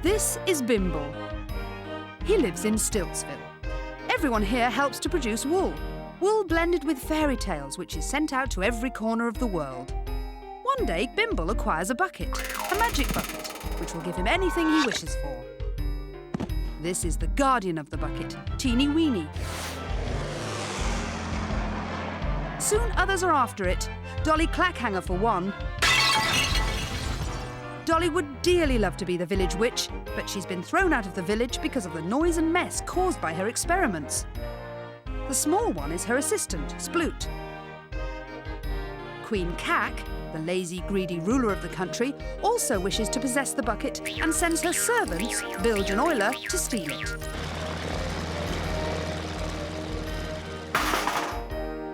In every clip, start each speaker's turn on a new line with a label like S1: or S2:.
S1: This is Bimble. He lives in Stiltsville. Everyone here helps to produce wool. Wool blended with fairy tales, which is sent out to every corner of the world. One day, Bimble acquires a bucket, a magic bucket, which will give him anything he wishes for. This is the guardian of the bucket, Teeny Weeny. Soon others are after it. Dolly Clackhanger for one. Dolly would dearly love to be the village witch, but she's been thrown out of the village because of the noise and mess caused by her experiments. The small one is her assistant, Sploot. Queen Cack, the lazy, greedy ruler of the country, also wishes to possess the bucket and sends her servants, Bilge and Oiler, to steal it.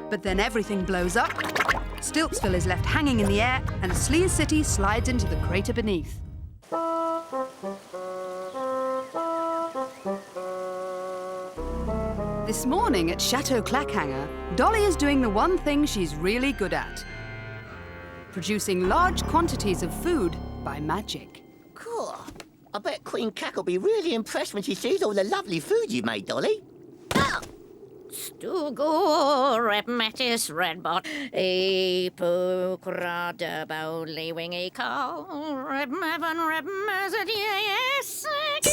S1: But then everything blows up. Stiltsville is left hanging in the air, and Sleaze City slides into the crater beneath. This morning at Chateau Clackhanger, Dolly is doing the one thing she's really good at: producing large quantities of food by magic.
S2: Cool. I bet Queen Cack will be really impressed when she sees all the lovely food you made, Dolly. Ah!
S3: Stugo, Repmetis, Redbot, Epocrada, Bowley, Wingy Cow, Repmevan, Repmezet, yes, I do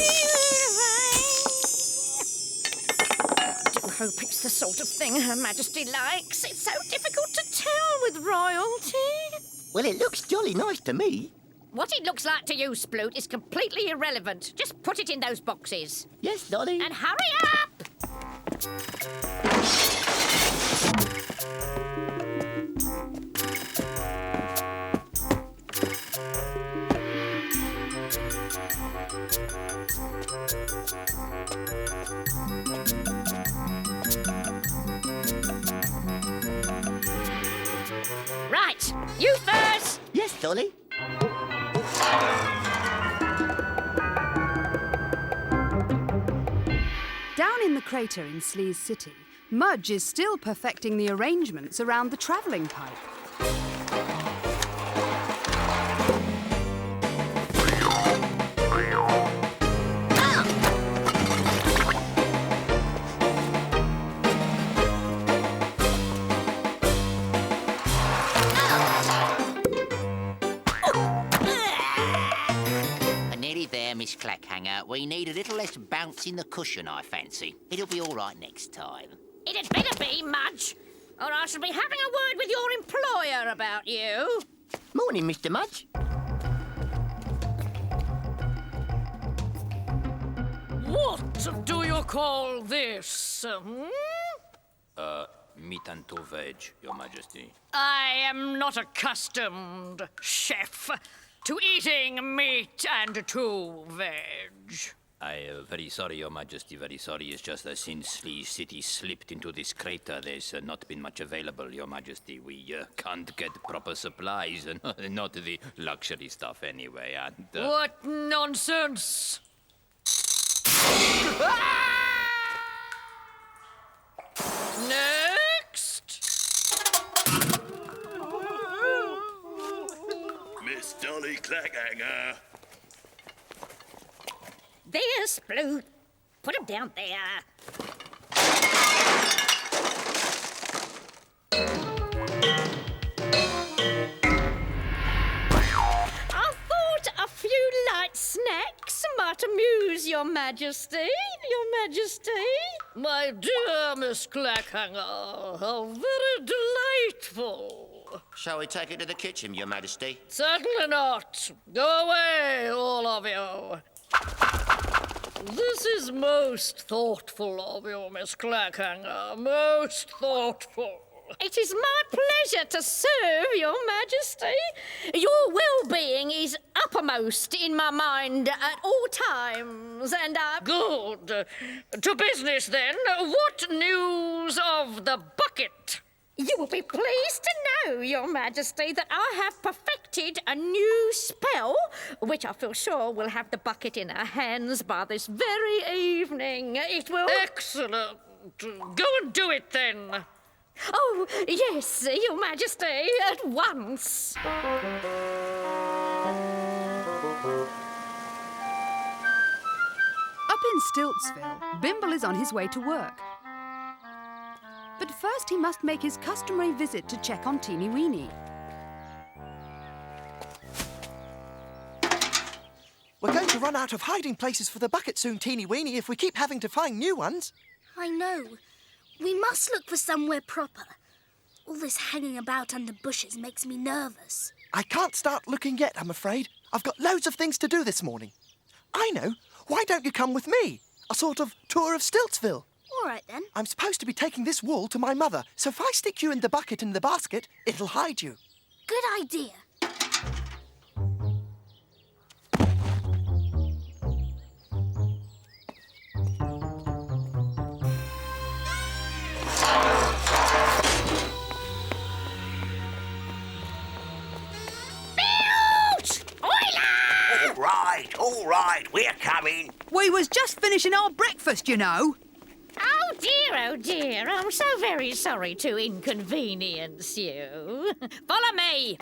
S3: hope it's the sort of thing Her Majesty likes. It's so difficult to tell with royalty.
S2: Well, it looks jolly nice to me.
S3: What it looks like to you, Sploot, is completely irrelevant. Just put it in those boxes.
S2: Yes, Dolly.
S3: And hurry up! Right, you first!
S2: Yes, Dolly.
S1: Down in the crater in Sleaze City, Mudge is still perfecting the arrangements around the travelling pipe.
S2: Nearly there, Miss Clackhanger. We need a little less bounce in the cushion, I fancy. It'll be all right next time.
S3: It had better be, Mudge, or I shall be having a word with your employer about you.
S2: Morning, Mr. Mudge.
S4: What do you call this?
S5: Meat and two veg, Your Majesty.
S4: I am not accustomed, chef, to eating meat and two veg.
S5: I very sorry, Your Majesty, very sorry. It's just that since Sleaze City slipped into this crater, there's not been much available, Your Majesty. We can't get proper supplies, not the luxury stuff anyway, and...
S4: What nonsense! Next!
S6: Miss Dolly Clackhanger.
S3: There's Sploot. Put him down there. I thought a few light snacks might amuse Your Majesty. Your Majesty.
S4: My dear Miss Clackhanger, how very delightful.
S2: Shall we take it to the kitchen, Your Majesty?
S4: Certainly not. Go away, all of you. This is most thoughtful of you, Miss Clackhanger. Most thoughtful.
S3: It is my pleasure to serve Your Majesty. Your well-being is uppermost in my mind at all times, and I...
S4: Good. To business, then. What news of the bucket?
S3: You will be pleased to know, Your Majesty, that I have perfected a new spell, which I feel sure will have the bucket in our hands by this very evening. It will...
S4: Excellent. Go and do it, then.
S3: Oh, yes, Your Majesty, at once.
S1: Stiltsville, Bimble is on his way to work. But first he must make his customary visit to check on Teeny Weeny.
S7: We're going to run out of hiding places for the bucket soon, Teeny Weeny, if we keep having to find new ones.
S8: I know. We must look for somewhere proper. All this hanging about under bushes makes me nervous.
S7: I can't start looking yet, I'm afraid. I've got loads of things to do this morning. I know. Why don't you come with me? A sort of tour of Stiltsville.
S8: All right, then.
S7: I'm supposed to be taking this wool to my mother, so if I stick you in the bucket in the basket, it'll hide you.
S8: Good idea.
S2: All right, we're coming.
S1: We was just finishing our breakfast, you know.
S3: Oh dear, I'm so very sorry to inconvenience you. Follow me.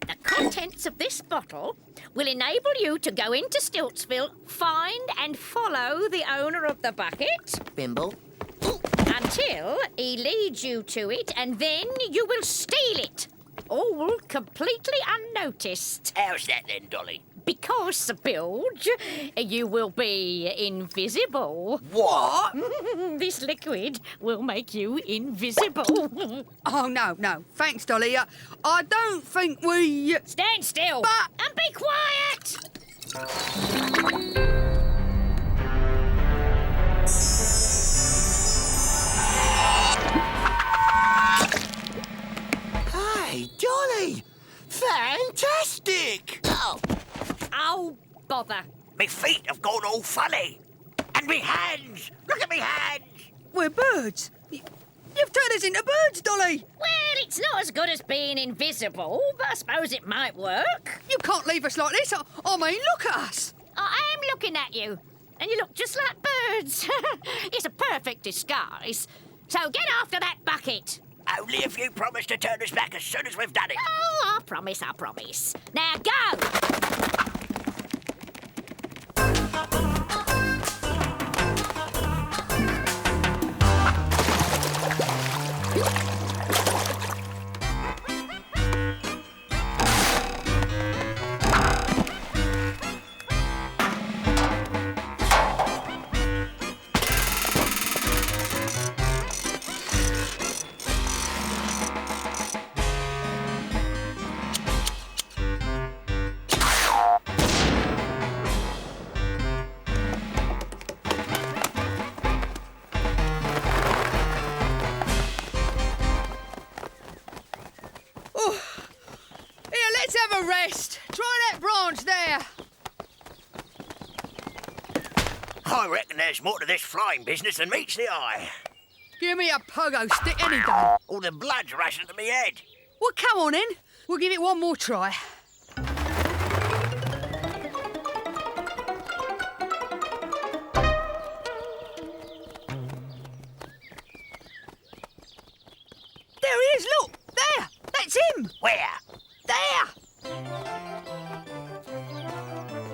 S3: The contents of this bottle will enable you to go into Stiltsville, find and follow the owner of the bucket
S2: Bimble?
S3: until he leads you to it, and then you will steal it. All completely unnoticed.
S2: How's that then, Dolly?
S3: Because, Bilge, you will be invisible.
S2: What?
S3: This liquid will make you invisible.
S1: Oh, no. Thanks, Dolly. I don't think we...
S3: Stand still.
S1: But-
S3: And be quiet.
S7: Hey, Dolly! Fantastic!
S3: Oh, bother.
S2: Me feet have gone all funny. And me hands! Look at me hands!
S1: We're birds. You've turned us into birds, Dolly.
S3: Well, it's not as good as being invisible, but I suppose it might work.
S1: You can't leave us like this. I mean, look at us.
S3: I am looking at you, and you look just like birds. It's a perfect disguise. So get after that bucket.
S2: Only if you promise to turn us back as soon as we've done it.
S3: Oh, I promise. Now go!
S1: Let's have a rest. Try that branch there.
S2: I reckon there's more to this flying business than meets the eye.
S1: Give me a pogo stick any day.
S2: All the blood's rushing to me head.
S1: Well, come on in. We'll give it one more try. There he is, look! There! That's him!
S2: Where?
S1: There!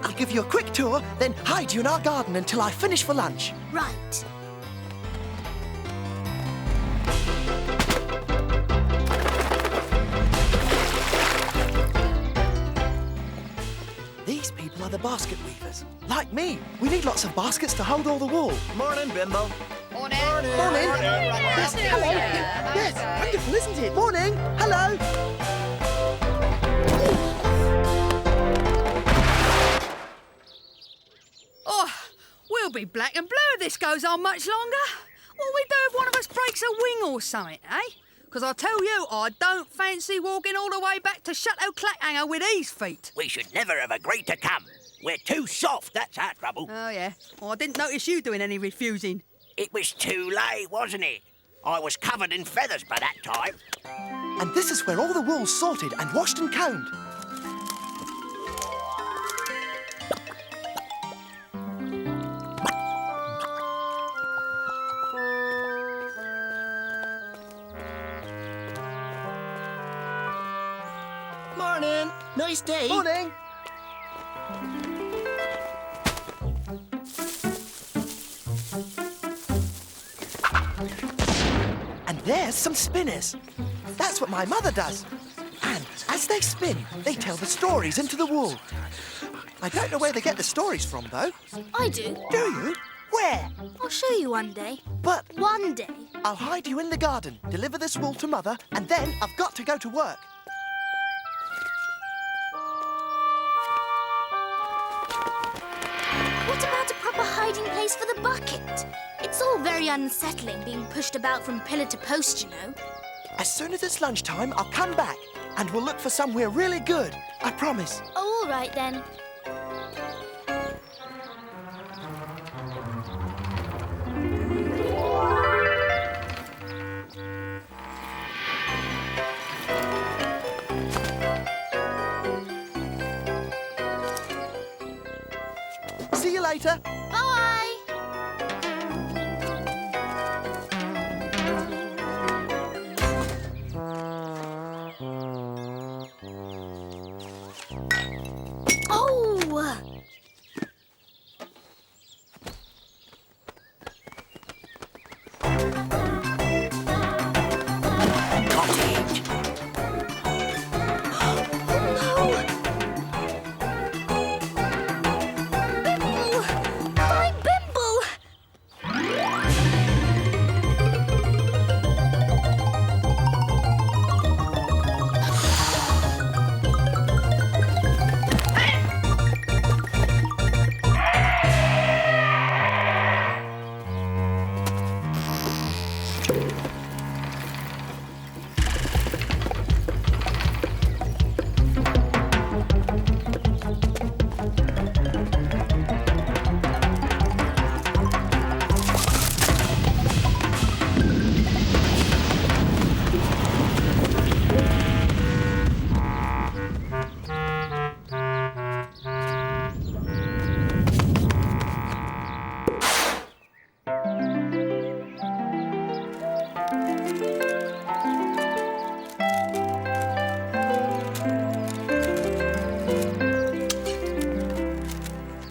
S7: I'll give you a quick tour, then hide you in our garden until I finish for lunch.
S8: Right.
S7: These people are the basket weavers. Like me, we need lots of baskets to hold all the wool.
S9: Morning, Bimbo.
S1: Morning.
S7: Morning. Yes, hello. Yes, wonderful, isn't it? Morning. Hello.
S1: Oh, we'll be black and blue if this goes on much longer. What we do if one of us breaks a wing or something, eh? Because I tell you, I don't fancy walking all the way back to Chateau Clackhanger with these feet.
S2: We should never have agreed to come. We're too soft, that's our trouble.
S1: Oh, yeah. Well, I didn't notice you doing any refusing.
S2: It was too late, wasn't it? I was covered in feathers by that time.
S7: And this is where all the wool's sorted and washed and combed.
S9: Morning. Nice day.
S7: Morning. There's some spinners. That's what my mother does. And as they spin, they tell the stories into the wool. I don't know where they get the stories from, though.
S8: I do.
S7: Do you? Where?
S8: I'll show you one day.
S7: But
S8: One day.
S7: I'll hide you in the garden, deliver this wool to Mother, and then I've got to go to work.
S8: What about a proper hiding place for the bucket? It's all very unsettling being pushed about from pillar to post, you know.
S7: As soon as it's lunchtime, I'll come back, and we'll look for somewhere really good. I promise.
S8: Oh, all right then.
S7: See you later.
S8: Bye! Oh! My Bimble!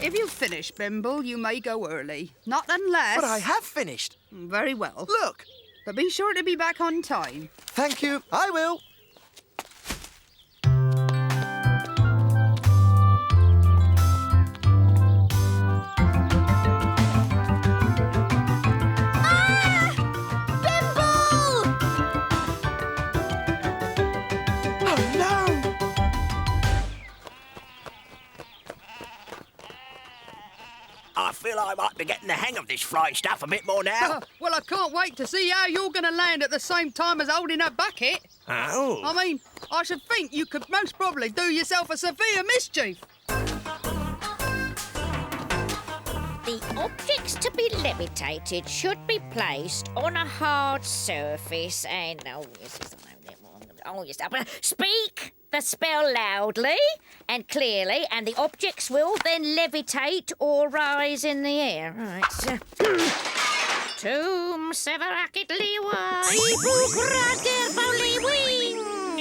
S1: If you've finished, Bimble, you may go early. Not unless...
S7: But I have finished.
S1: Very well.
S7: Look.
S1: But be sure to be back on time.
S7: Thank you. I will.
S8: Bimble!
S7: Oh, no!
S2: I feel I might be getting the hang of this flying stuff a bit more now.
S1: Well, I can't wait to see how you're going to land at the same time as holding a bucket.
S2: Oh.
S1: I mean, I should think you could most probably do yourself a severe mischief.
S3: The objects to be levitated should be placed on a hard surface and... speak the spell loudly and clearly, and the objects will then levitate or rise in the air. Right, so... Tum severakit liwa, ibu grader boli wing,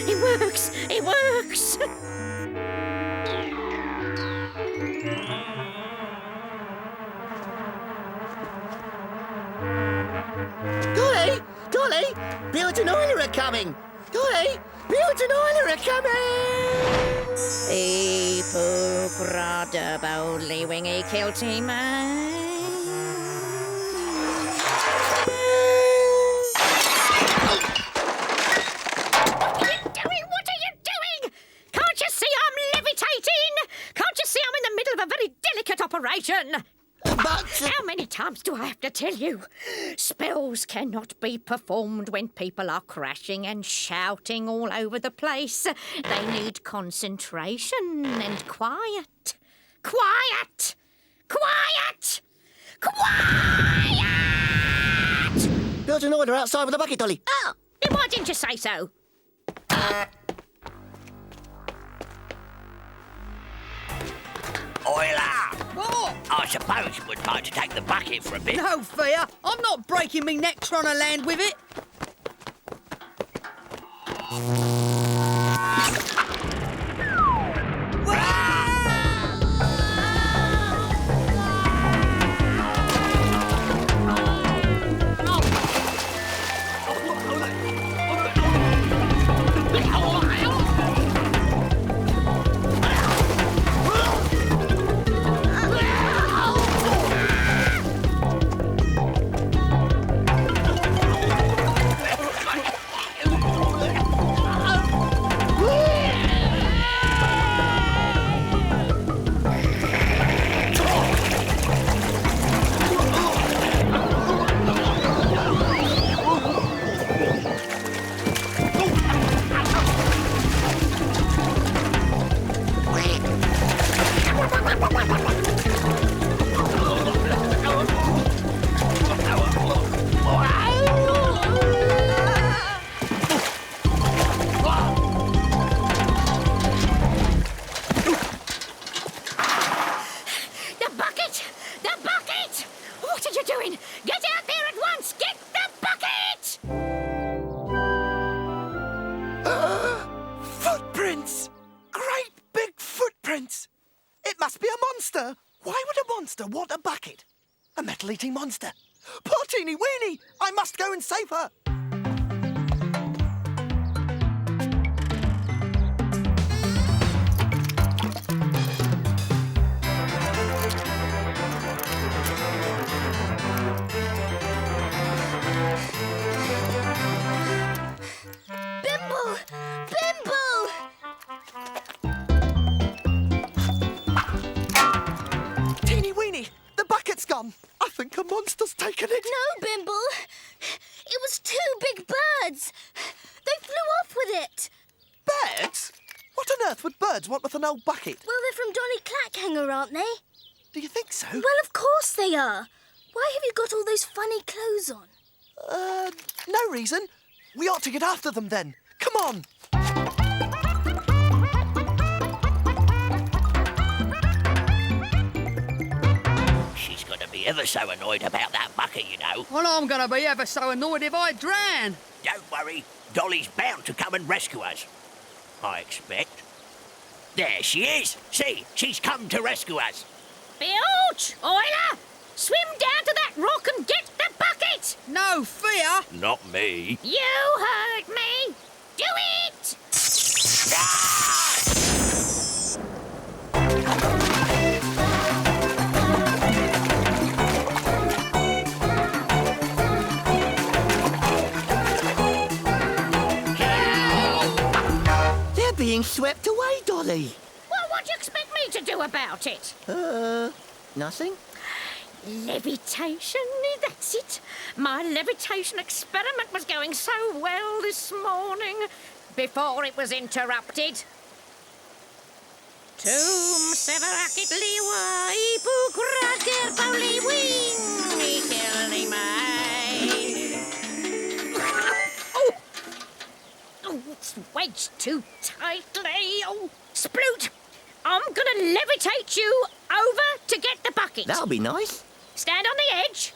S3: it works! It works!
S2: Dolly! Dolly! Build and Oiler are coming! Dolly! Build and Oiler are coming!
S3: Ibu grader boli wingy kilty man. What are you doing? Can't you see I'm levitating? Can't you see I'm in the middle of a very delicate operation?
S2: But...
S3: How many times do I have to tell you? Spells cannot be performed when people are crashing and shouting all over the place. They need concentration and quiet. Quiet! Quiet! Quiet!
S2: Build an order outside with a bucket, Dolly.
S3: Oh, then why didn't you say so?
S2: Oiler!
S1: What?
S2: I suppose you would like to take the bucket for a bit.
S1: No fear. I'm not breaking me neck trying to land with it.
S7: Footprints! Great big footprints! It must be a monster! Why would a monster want a bucket? A metal-eating monster. Poor Teeny Weeny! I must go and save her!
S8: Bimble! Bimble!
S7: Teeny Weeny, the bucket's gone. I think a monster's taken it.
S8: No, Bimble. It was two big birds. They flew off with it.
S7: Birds? What on earth would birds want with an old bucket?
S8: Well, they're from Dolly Clackhanger, aren't they?
S7: Do you think so?
S8: Well, of course they are. Why have you got all those funny clothes on?
S7: No reason. We ought to get after them then. Come on.
S2: She's going to be ever so annoyed about that bucket, you know.
S1: Well, I'm going to be ever so annoyed if I drown.
S2: Don't worry, Dolly's bound to come and rescue us. I expect. There she is. See, she's come to rescue us.
S3: Bilge! Oiler! Swim down to that rock and get the bucket!
S1: No fear.
S2: Not me.
S3: You heard me! Do it!
S2: They're being swept away, Dolly.
S3: Well, what do you expect me to do about it?
S2: Nothing?
S3: Levitation, that's it. My levitation experiment was going so well this morning before it was interrupted. Tum severakit liwai pukrager boli wing kelly mai. Oh, it's wedged too tightly. Oh, Sploot, I'm gonna levitate you over to get the bucket.
S2: That'll be nice.
S3: Stand on the edge.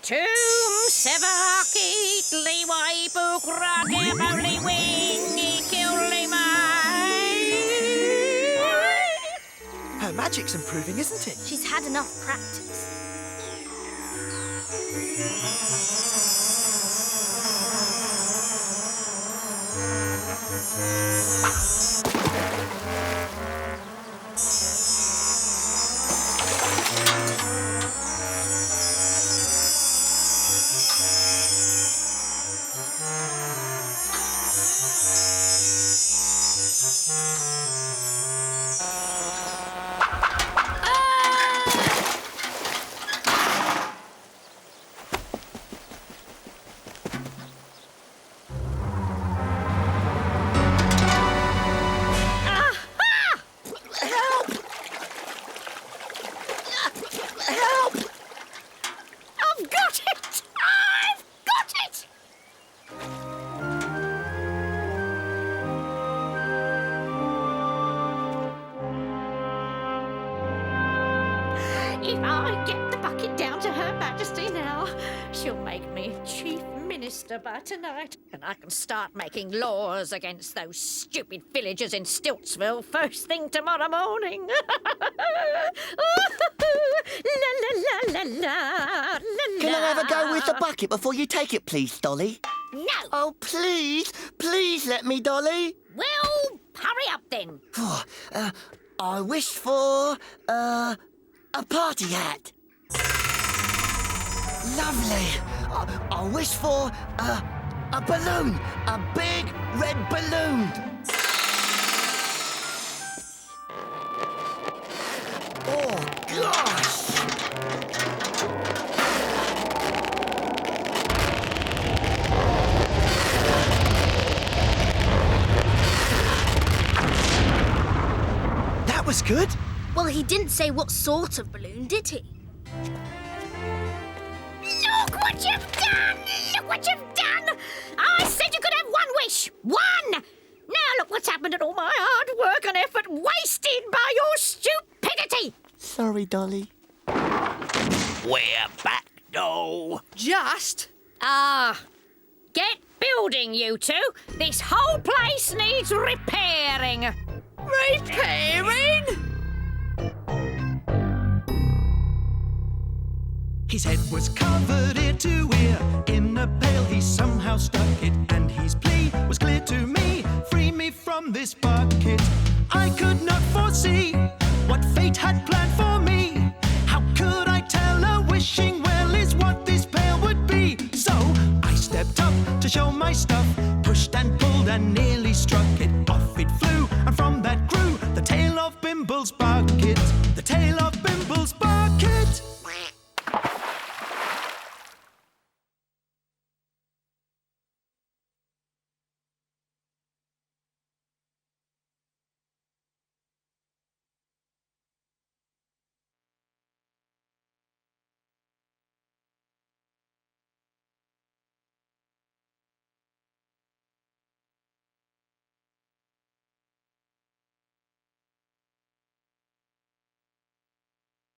S3: Tum sevakit liwai pukrake boli wingi killi mai.
S7: Her magic's improving, isn't it?
S8: She's had enough practice.
S3: I've got it! I've got it! If I get the bucket down to Her Majesty now, she'll make me Chief Minister sister by tonight, and I can start making laws against those stupid villagers in Stiltsville first thing tomorrow morning. La la la la la.
S9: Can I have a go with the bucket before you take it, please, Dolly?
S3: No.
S9: Oh, please, please let me, Dolly.
S3: Well, hurry up then.
S9: I wish for, a party hat. Lovely. I wish for, a balloon. A big red balloon. Oh, gosh.
S7: That was good.
S8: Well, he didn't say what sort of balloon, did he?
S3: Look what you've done! Look what you've done! I said you could have one wish! One! Now look what's happened and all my hard work and effort wasted by your stupidity!
S9: Sorry, Dolly.
S2: We're back, doll.
S1: Just?
S3: Get building, you two. This whole place needs repairing.
S1: Repairing?
S10: His head was covered ear to ear. In a pail he somehow stuck it, and his plea was clear to me. Free me from this bucket. I could not foresee what fate had planned for me. How could I tell a wishing well is what this pail would be? So I stepped up to show my stuff, pushed and pulled and nearly struck it.